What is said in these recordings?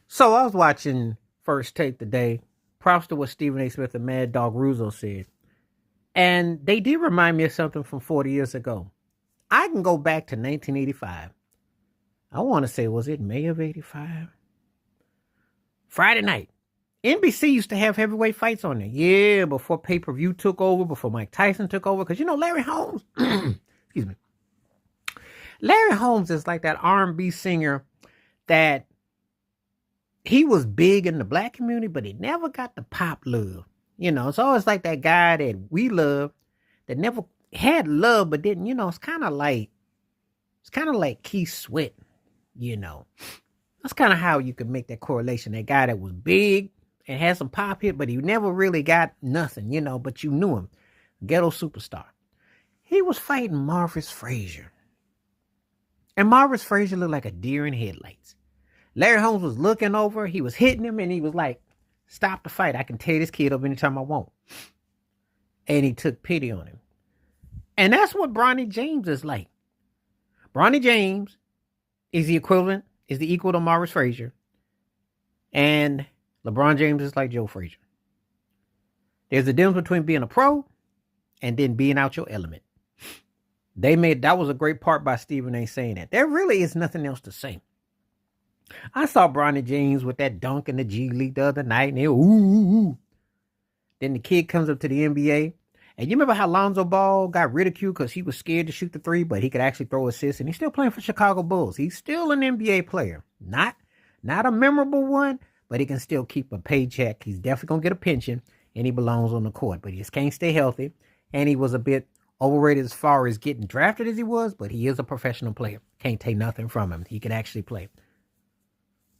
So I was watching First Take today. Props to what Stephen A. Smith and Mad Dog Russo said. And they did remind me of something from 40 years ago. I can go back to 1985. I want to say, was it May of 85? Friday night. NBC used to have heavyweight fights on there. Yeah, before pay-per-view took over, before Mike Tyson took over. Because, Larry Holmes, excuse me. Larry Holmes is like that R&B singer that he was big in the black community, but he never got the pop love. It's always like that guy that we love that never had love, but didn't, it's kind of like Keith Sweat, That's kind of how you could make that correlation. That guy that was big and had some pop hit, but he never really got nothing, but you knew him. Ghetto superstar. He was fighting Marvis Frazier. And Marvis Frazier looked like a deer in headlights. Larry Holmes was looking over, he was hitting him, and he was like, stop the fight. I can tear this kid up anytime I want. And he took pity on him. And that's what Bronny James is like. Bronny James is the equal to Marvis Frazier. And LeBron James is like Joe Frazier. There's a difference between being a pro and then being out your element. That was a great part by Stephen A. saying that. There really is nothing else to say. I saw Bronny James with that dunk in the G League the other night, and they ooh. Then the kid comes up to the NBA, and you remember how Lonzo Ball got ridiculed because he was scared to shoot the three, but he could actually throw assists, and he's still playing for Chicago Bulls. He's still an NBA player, not a memorable one, but he can still keep a paycheck. He's definitely gonna get a pension, and he belongs on the court, but he just can't stay healthy, and he was a bit overrated as far as getting drafted as he was, but he is a professional player. Can't take nothing from him. He can actually play.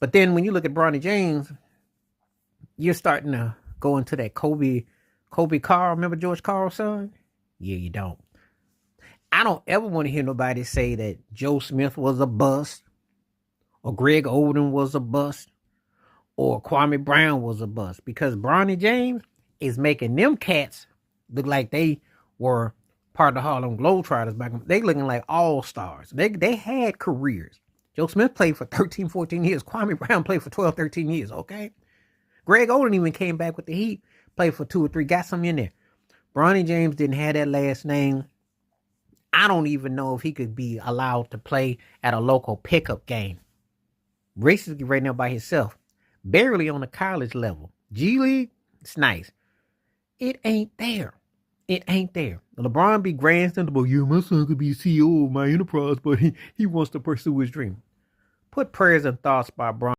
But then when you look at Bronny James, you're starting to go into that Kobe Carl. Remember George Carl's son? Yeah, you don't. I don't ever want to hear nobody say that Joe Smith was a bust, or Greg Oden was a bust, or Kwame Brown was a bust, because Bronny James is making them cats look like they were part of the Harlem Globetrotters back. They looking like all stars. They had careers. Joe Smith played for 13, 14 years. Kwame Brown played for 12, 13 years, okay? Greg Oden even came back with the Heat, played for 2 or 3, got some in there. Bronny James didn't have that last name. I don't even know if he could be allowed to play at a local pickup game. Basically right now by himself. Barely on the college level. G League, it's nice. It ain't there. It ain't there. LeBron be grandstanding about, yeah, my son could be CEO of my enterprise, but he wants to pursue his dream. Put prayers and thoughts by Bron.